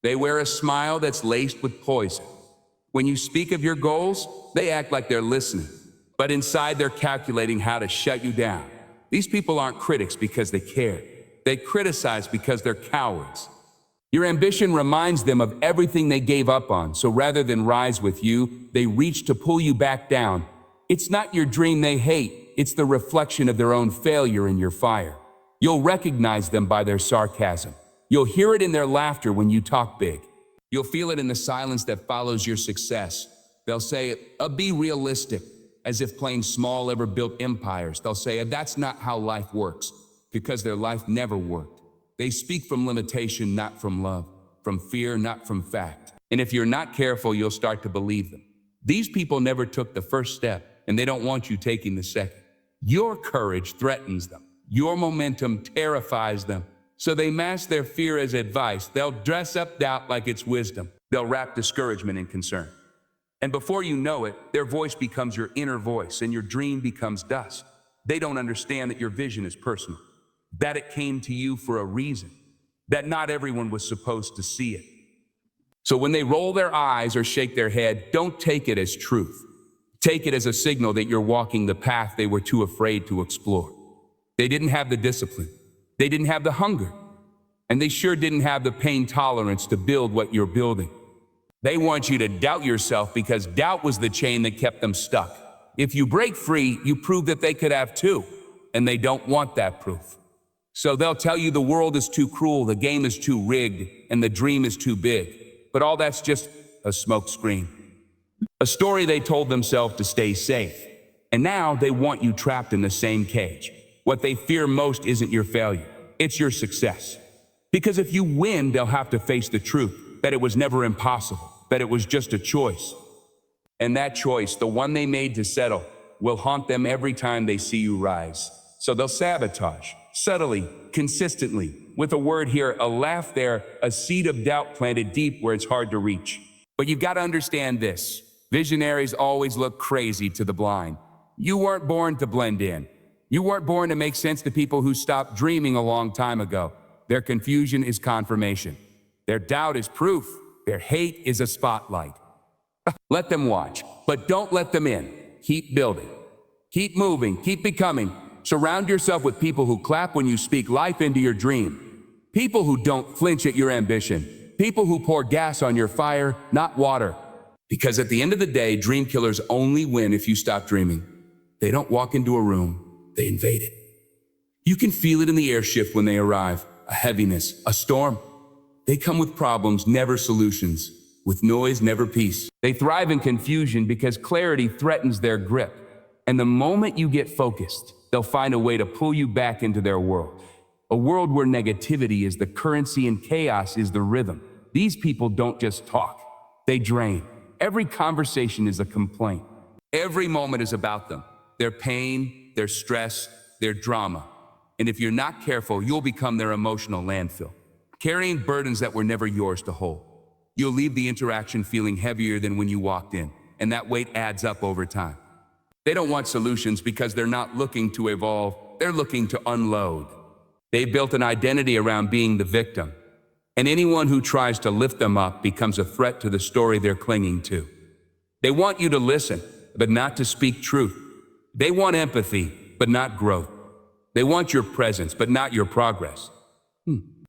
They wear a smile that's laced with poison. When you speak of your goals, they act like they're listening, but inside they're calculating how to shut you down. These people aren't critics because they care. They criticize because they're cowards. Your ambition reminds them of everything they gave up on, so rather than rise with you, they reach to pull you back down. It's not your dream they hate, it's the reflection of their own failure in your fire. You'll recognize them by their sarcasm. You'll hear it in their laughter when you talk big. You'll feel it in the silence that follows your success. They'll say, be realistic, as if playing small ever built empires. They'll say, that's not how life works, because their life never worked. They speak from limitation, not from love, from fear, not from fact. And if you're not careful, you'll start to believe them. These people never took the first step, and they don't want you taking the second. Your courage threatens them. Your momentum terrifies them. So they mask their fear as advice. They'll dress up doubt like it's wisdom. They'll wrap discouragement in concern. And before you know it, their voice becomes your inner voice and your dream becomes dust. They don't understand that your vision is personal, that it came to you for a reason, that not everyone was supposed to see it. So when they roll their eyes or shake their head, don't take it as truth. Take it as a signal that you're walking the path they were too afraid to explore. They didn't have the discipline. They didn't have the hunger, and they sure didn't have the pain tolerance to build what you're building. They want you to doubt yourself because doubt was the chain that kept them stuck. If you break free, you prove that they could have too, and they don't want that proof. So they'll tell you the world is too cruel, the game is too rigged, and the dream is too big. But all that's just a smokescreen. A story they told themselves to stay safe. And now they want you trapped in the same cage. What they fear most isn't your failure, it's your success. Because if you win, they'll have to face the truth, that it was never impossible, that it was just a choice. And that choice, the one they made to settle, will haunt them every time they see you rise. So they'll sabotage, subtly, consistently, with a word here, a laugh there, a seed of doubt planted deep where it's hard to reach. But you've got to understand this. Visionaries always look crazy to the blind. You weren't born to blend in. You weren't born to make sense to people who stopped dreaming a long time ago. Their confusion is confirmation. Their doubt is proof. Their hate is a spotlight. Let them watch, but don't let them in. Keep building. Keep moving. Keep becoming. Surround yourself with people who clap when you speak life into your dream. People who don't flinch at your ambition. People who pour gas on your fire, not water. Because at the end of the day, dream killers only win if you stop dreaming. They don't walk into a room. They invade it. You can feel it in the air shift when they arrive, a heaviness, a storm. They come with problems, never solutions, with noise, never peace. They thrive in confusion because clarity threatens their grip. And the moment you get focused, they'll find a way to pull you back into their world. A world where negativity is the currency and chaos is the rhythm. These people don't just talk, they drain. Every conversation is a complaint. Every moment is about them, their pain, their stress, their drama. And if you're not careful, you'll become their emotional landfill, carrying burdens that were never yours to hold. You'll leave the interaction feeling heavier than when you walked in, and that weight adds up over time. They don't want solutions because they're not looking to evolve, they're looking to unload. They've built an identity around being the victim, and anyone who tries to lift them up becomes a threat to the story they're clinging to. They want you to listen, but not to speak truth. They want empathy, but not growth. They want your presence, but not your progress.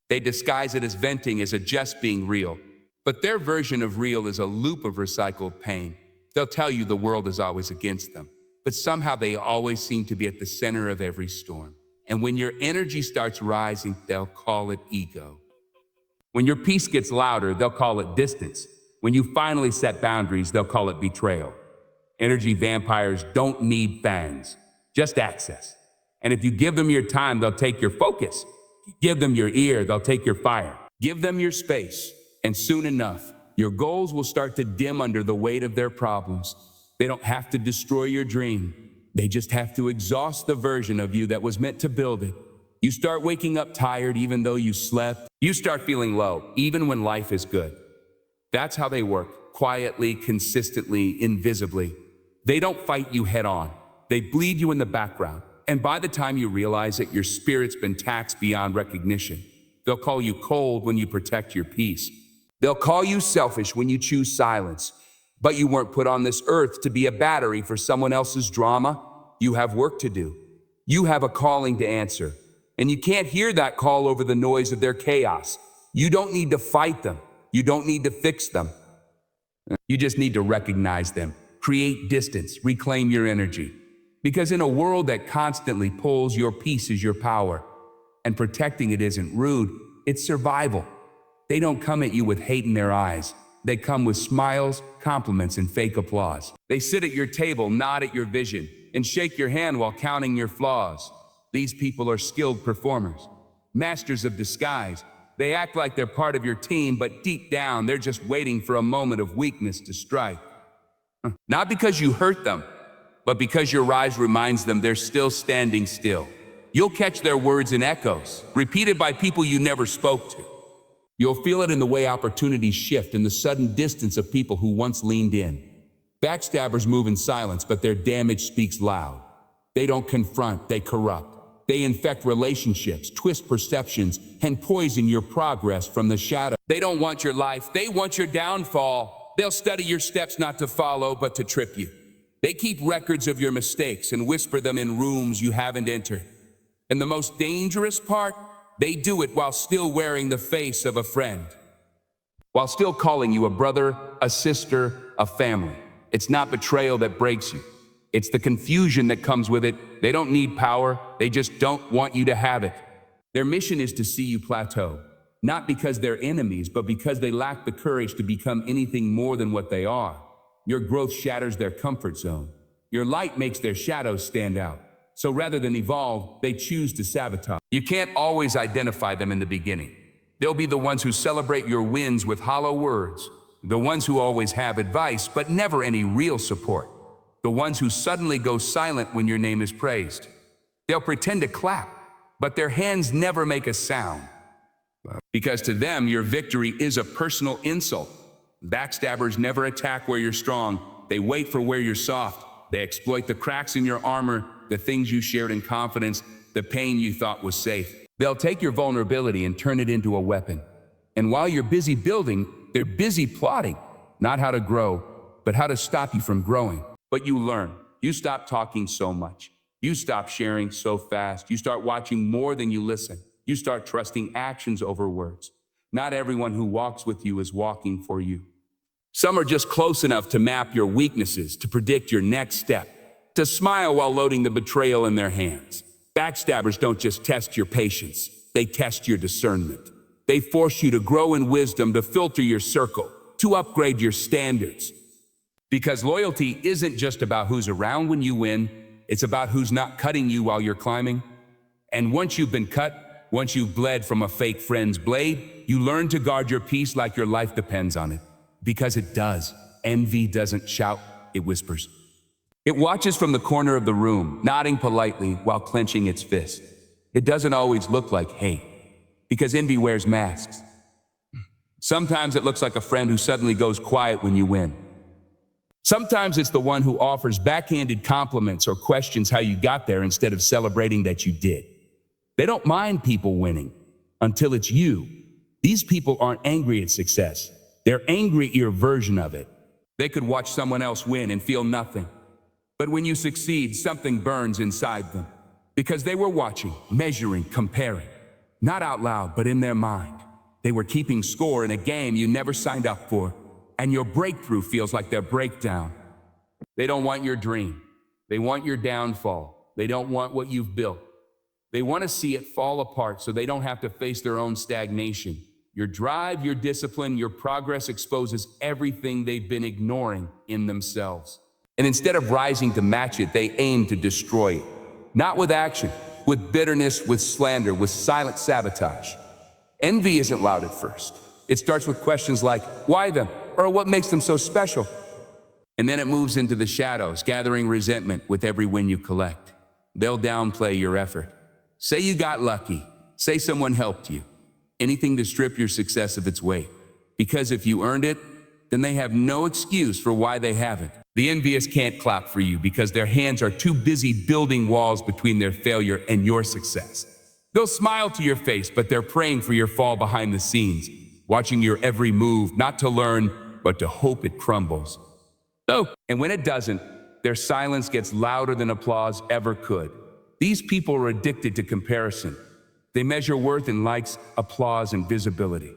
They disguise it as venting, as a just being real. But their version of real is a loop of recycled pain. They'll tell you the world is always against them, but somehow they always seem to be at the center of every storm. And when your energy starts rising, they'll call it ego. When your peace gets louder, they'll call it distance. When you finally set boundaries, they'll call it betrayal. Energy vampires don't need fans, just access. And if you give them your time, they'll take your focus. Give them your ear, they'll take your fire. Give them your space, and soon enough, your goals will start to dim under the weight of their problems. They don't have to destroy your dream. They just have to exhaust the version of you that was meant to build it. You start waking up tired even though you slept. You start feeling low even when life is good. That's how they work, quietly, consistently, invisibly. They don't fight you head on. They bleed you in the background. And by the time you realize it, your spirit's been taxed beyond recognition. They'll call you cold when you protect your peace. They'll call you selfish when you choose silence, but you weren't put on this earth to be a battery for someone else's drama. You have work to do. You have a calling to answer, and you can't hear that call over the noise of their chaos. You don't need to fight them. You don't need to fix them. You just need to recognize them, create distance, reclaim your energy. Because in a world that constantly pulls, your peace is your power. And protecting it isn't rude, it's survival. They don't come at you with hate in their eyes. They come with smiles, compliments, and fake applause. They sit at your table, nod at your vision, and shake your hand while counting your flaws. These people are skilled performers, masters of disguise. They act like they're part of your team, but deep down, they're just waiting for a moment of weakness to strike. Not because you hurt them, but because your rise reminds them they're still standing still. You'll catch their words in echoes, repeated by people you never spoke to. You'll feel it in the way opportunities shift and the sudden distance of people who once leaned in. Backstabbers move in silence, but their damage speaks loud. They don't confront, they corrupt. They infect relationships, twist perceptions, and poison your progress from the shadow. They don't want your life, they want your downfall. They'll study your steps not to follow, but to trip you. They keep records of your mistakes and whisper them in rooms you haven't entered. And the most dangerous part, they do it while still wearing the face of a friend. While still calling you a brother, a sister, a family. It's not betrayal that breaks you. It's the confusion that comes with it. They don't need power, they just don't want you to have it. Their mission is to see you plateau, not because they're enemies, but because they lack the courage to become anything more than what they are. Your growth shatters their comfort zone. Your light makes their shadows stand out. So rather than evolve, they choose to sabotage. You can't always identify them in the beginning. They'll be the ones who celebrate your wins with hollow words, the ones who always have advice, but never any real support, the ones who suddenly go silent when your name is praised. They'll pretend to clap, but their hands never make a sound. Because to them, your victory is a personal insult. Backstabbers never attack where you're strong. They wait for where you're soft. They exploit the cracks in your armor, the things you shared in confidence, the pain you thought was safe. They'll take your vulnerability and turn it into a weapon. And while you're busy building, they're busy plotting, not how to grow, but how to stop you from growing. But you learn. You stop talking so much. You stop sharing so fast. You start watching more than you listen. You start trusting actions over words. Not everyone who walks with you is walking for you. Some are just close enough to map your weaknesses, to predict your next step, to smile while loading the betrayal in their hands. Backstabbers don't just test your patience, they test your discernment. They force you to grow in wisdom, to filter your circle, to upgrade your standards. Because loyalty isn't just about who's around when you win, it's about who's not cutting you while you're climbing. And once you've been cut, once you've bled from a fake friend's blade, you learn to guard your peace like your life depends on it. Because it does. Envy doesn't shout, it whispers. It watches from the corner of the room, nodding politely while clenching its fist. It doesn't always look like hate, because envy wears masks. Sometimes it looks like a friend who suddenly goes quiet when you win. Sometimes it's the one who offers backhanded compliments or questions how you got there instead of celebrating that you did. They don't mind people winning until it's you. These people aren't angry at success. They're angry at your version of it. They could watch someone else win and feel nothing. But when you succeed, something burns inside them. Because they were watching, measuring, comparing. Not out loud, but in their mind. They were keeping score in a game you never signed up for. And your breakthrough feels like their breakdown. They don't want your dream. They want your downfall. They don't want what you've built. They want to see it fall apart so they don't have to face their own stagnation. Your drive, your discipline, your progress exposes everything they've been ignoring in themselves. And instead of rising to match it, they aim to destroy it. Not with action, with bitterness, with slander, with silent sabotage. Envy isn't loud at first. It starts with questions like, why them? Or what makes them so special? And then it moves into the shadows, gathering resentment with every win you collect. They'll downplay your effort. Say you got lucky. Say someone helped you. Anything to strip your success of its weight. Because if you earned it, then they have no excuse for why they haven't. The envious can't clap for you because their hands are too busy building walls between their failure and your success. They'll smile to your face, but they're praying for your fall behind the scenes, watching your every move, not to learn, but to hope it crumbles. And when it doesn't, their silence gets louder than applause ever could. These people are addicted to comparison. They measure worth in likes, applause, and visibility.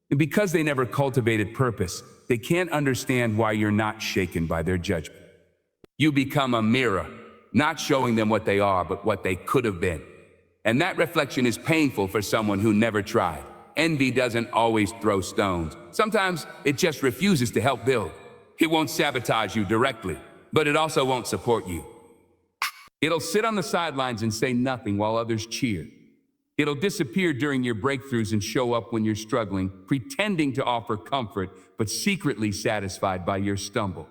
And because they never cultivated purpose, they can't understand why you're not shaken by their judgment. You become a mirror, not showing them what they are, but what they could have been. And that reflection is painful for someone who never tried. Envy doesn't always throw stones. Sometimes it just refuses to help build. It won't sabotage you directly, but it also won't support you. It'll sit on the sidelines and say nothing while others cheer. It'll disappear during your breakthroughs and show up when you're struggling, pretending to offer comfort, but secretly satisfied by your stumble.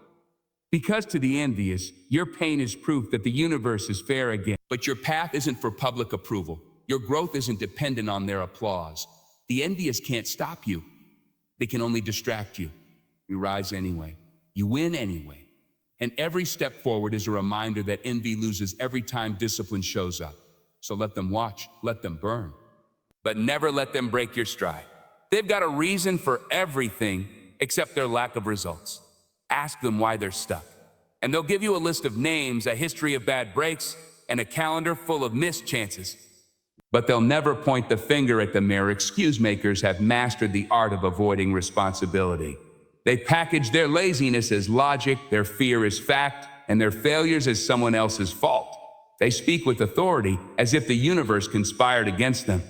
Because to the envious, your pain is proof that the universe is fair again. But your path isn't for public approval. Your growth isn't dependent on their applause. The envious can't stop you. They can only distract you. You rise anyway. You win anyway. And every step forward is a reminder that envy loses every time discipline shows up. So let them watch, let them burn. But never let them break your stride. They've got a reason for everything except their lack of results. Ask them why they're stuck. And they'll give you a list of names, a history of bad breaks, and a calendar full of missed chances. But they'll never point the finger at the mere excuse makers have mastered the art of avoiding responsibility. They package their laziness as logic, their fear as fact, and their failures as someone else's fault. They speak with authority as if the universe conspired against them.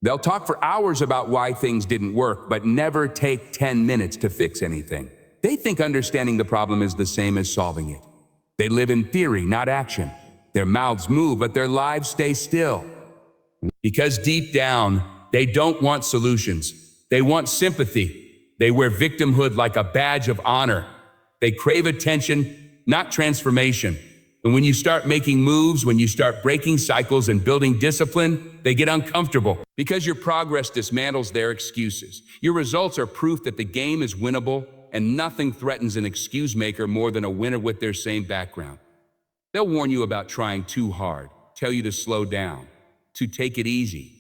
They'll talk for hours about why things didn't work, but never take 10 minutes to fix anything. They think understanding the problem is the same as solving it. They live in theory, not action. Their mouths move, but their lives stay still. Because deep down, they don't want solutions. They want sympathy. They wear victimhood like a badge of honor. They crave attention, not transformation. And when you start making moves, when you start breaking cycles and building discipline, they get uncomfortable because your progress dismantles their excuses. Your results are proof that the game is winnable, and nothing threatens an excuse maker more than a winner with their same background. They'll warn you about trying too hard, tell you to slow down, to take it easy.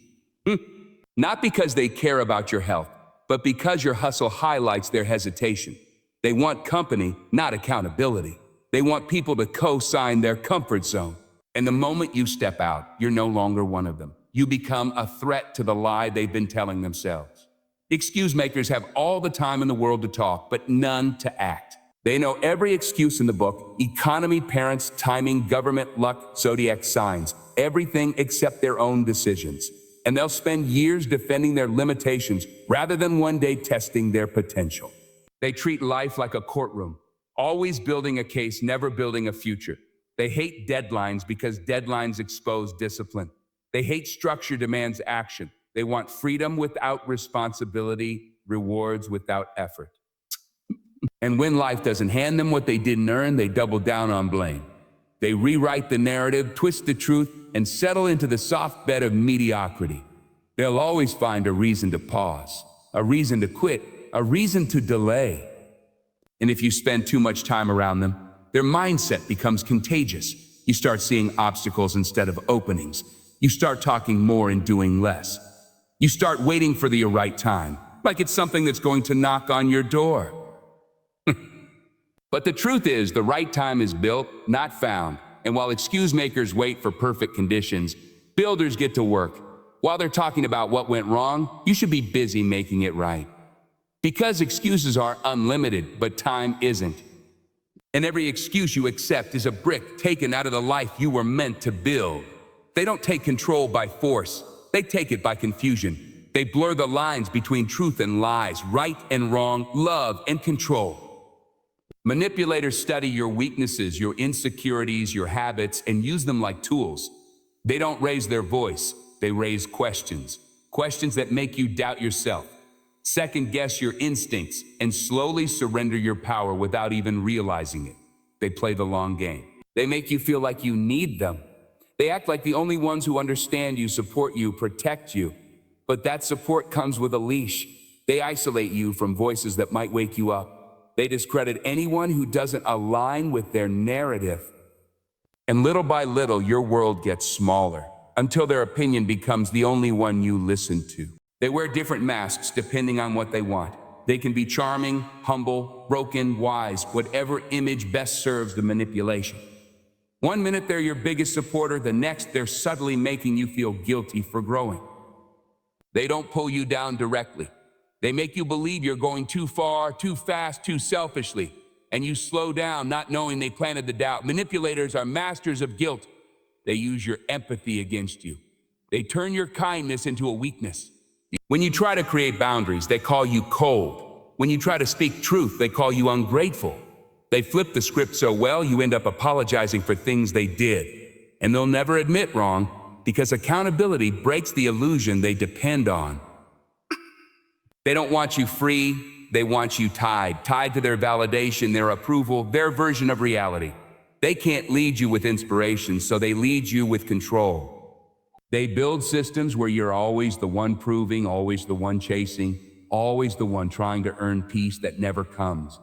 Not because they care about your health, but because your hustle highlights their hesitation. They want company, not accountability. They want people to co-sign their comfort zone. And the moment you step out, you're no longer one of them. You become a threat to the lie they've been telling themselves. Excuse makers have all the time in the world to talk, but none to act. They know every excuse in the book: economy, parents, timing, government, luck, zodiac signs, everything except their own decisions. And they'll spend years defending their limitations rather than one day testing their potential. They treat life like a courtroom, always building a case, never building a future. They hate deadlines because deadlines expose discipline. They hate structure demands action. They want freedom without responsibility, rewards without effort. And when life doesn't hand them what they didn't earn, they double down on blame. They rewrite the narrative, twist the truth, and settle into the soft bed of mediocrity. They'll always find a reason to pause, a reason to quit, a reason to delay. And if you spend too much time around them, their mindset becomes contagious. You start seeing obstacles instead of openings. You start talking more and doing less. You start waiting for the right time, like it's something that's going to knock on your door. But the truth is, the right time is built, not found. And while excuse makers wait for perfect conditions, builders get to work. While they're talking about what went wrong, you should be busy making it right. Because excuses are unlimited, but time isn't. And every excuse you accept is a brick taken out of the life you were meant to build. They don't take control by force. They take it by confusion. They blur the lines between truth and lies, right and wrong, love and control. Manipulators study your weaknesses, your insecurities, your habits, and use them like tools. They don't raise their voice. They raise questions. Questions that make you doubt yourself, second guess your instincts, and slowly surrender your power without even realizing it. They play the long game. They make you feel like you need them. They act like the only ones who understand you, support you, protect you. But that support comes with a leash. They isolate you from voices that might wake you up. They discredit anyone who doesn't align with their narrative. And little by little, your world gets smaller until their opinion becomes the only one you listen to. They wear different masks depending on what they want. They can be charming, humble, broken, wise, whatever image best serves the manipulation. One minute they're your biggest supporter, the next they're subtly making you feel guilty for growing. They don't pull you down directly. They make you believe you're going too far, too fast, too selfishly, and you slow down not knowing they planted the doubt. Manipulators are masters of guilt. They use your empathy against you. They turn your kindness into a weakness. When you try to create boundaries, they call you cold. When you try to speak truth, they call you ungrateful. They flip the script so well, you end up apologizing for things they did. And they'll never admit wrong because accountability breaks the illusion they depend on. They don't want you free, they want you tied to their validation, their approval, their version of reality. They can't lead you with inspiration, so they lead you with control. They build systems where you're always the one proving, always the one chasing, always the one trying to earn peace that never comes.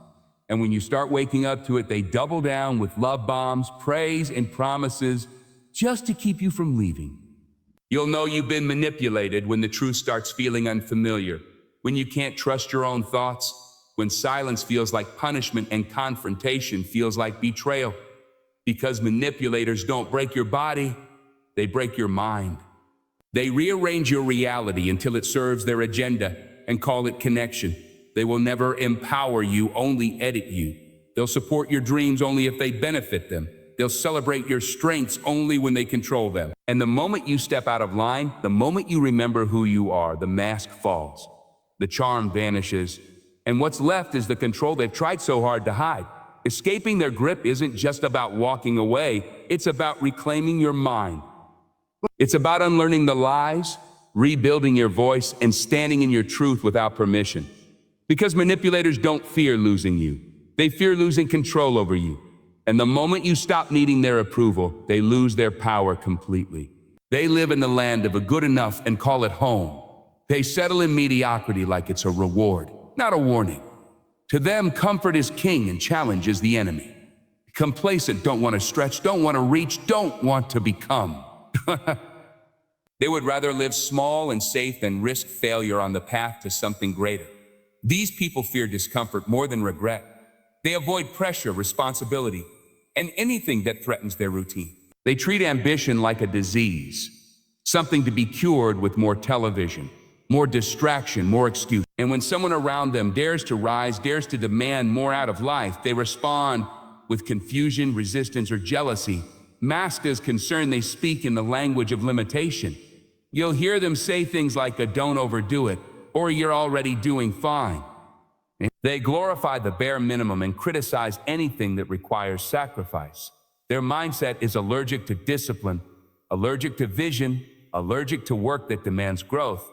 And when you start waking up to it, they double down with love bombs, praise, and promises just to keep you from leaving. You'll know you've been manipulated when the truth starts feeling unfamiliar, when you can't trust your own thoughts, when silence feels like punishment and confrontation feels like betrayal. Because manipulators don't break your body, they break your mind. They rearrange your reality until it serves their agenda and call it connection. They will never empower you, only edit you. They'll support your dreams only if they benefit them. They'll celebrate your strengths only when they control them. And the moment you step out of line, the moment you remember who you are, the mask falls. The charm vanishes, and what's left is the control they've tried so hard to hide. Escaping their grip isn't just about walking away, it's about reclaiming your mind. It's about unlearning the lies, rebuilding your voice, and standing in your truth without permission. Because manipulators don't fear losing you, they fear losing control over you. And the moment you stop needing their approval, they lose their power completely. They live in the land of a good enough and call it home. They settle in mediocrity like it's a reward, not a warning. To them, comfort is king and challenge is the enemy. Complacent don't want to stretch, don't want to reach, don't want to become. They would rather live small and safe than risk failure on the path to something greater. These people fear discomfort more than regret. They avoid pressure, responsibility, and anything that threatens their routine. They treat ambition like a disease, something to be cured with more television, more distraction, more excuse. And when someone around them dares to rise, dares to demand more out of life, they respond with confusion, resistance, or jealousy. Masked as concern, they speak in the language of limitation. You'll hear them say things like, don't overdo it, or you're already doing fine. They glorify the bare minimum and criticize anything that requires sacrifice. Their mindset is allergic to discipline, allergic to vision, allergic to work that demands growth.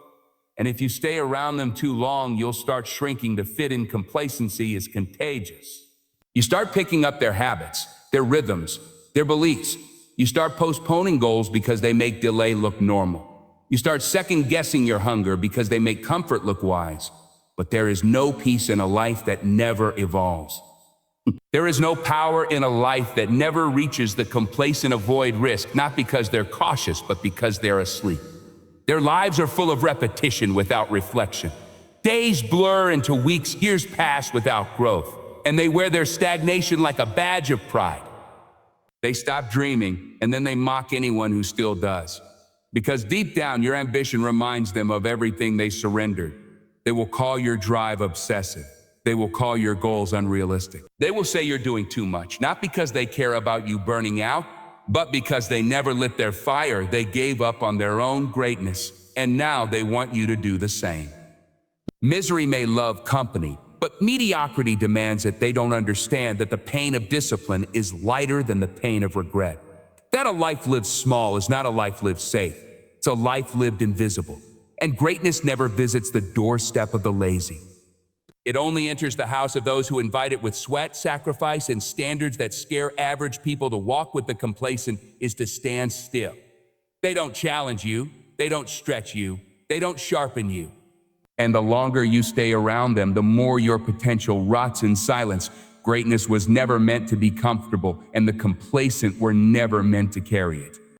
And if you stay around them too long, you'll start shrinking to fit in. Complacency is contagious. You start picking up their habits, their rhythms, their beliefs. You start postponing goals because they make delay look normal. You start second-guessing your hunger because they make comfort look wise. But there is no peace in a life that never evolves. There is no power in a life that never reaches the complacent avoid risk, not because they're cautious, but because they're asleep. Their lives are full of repetition without reflection. Days blur into weeks, years pass without growth, and they wear their stagnation like a badge of pride. They stop dreaming, and then they mock anyone who still does. Because deep down, your ambition reminds them of everything they surrendered. They will call your drive obsessive. They will call your goals unrealistic. They will say you're doing too much, not because they care about you burning out, but because they never lit their fire. They gave up on their own greatness, and now they want you to do the same. Misery may love company, but mediocrity demands that. They don't understand that the pain of discipline is lighter than the pain of regret. That a life lived small is not a life lived safe. It's a life lived invisible. And greatness never visits the doorstep of the lazy. It only enters the house of those who invite it with sweat, sacrifice, and standards that scare average people. To walk with the complacent is to stand still. They don't challenge you. They don't stretch you. They don't sharpen you. And the longer you stay around them, the more your potential rots in silence. Greatness was never meant to be comfortable, and the complacent were never meant to carry it.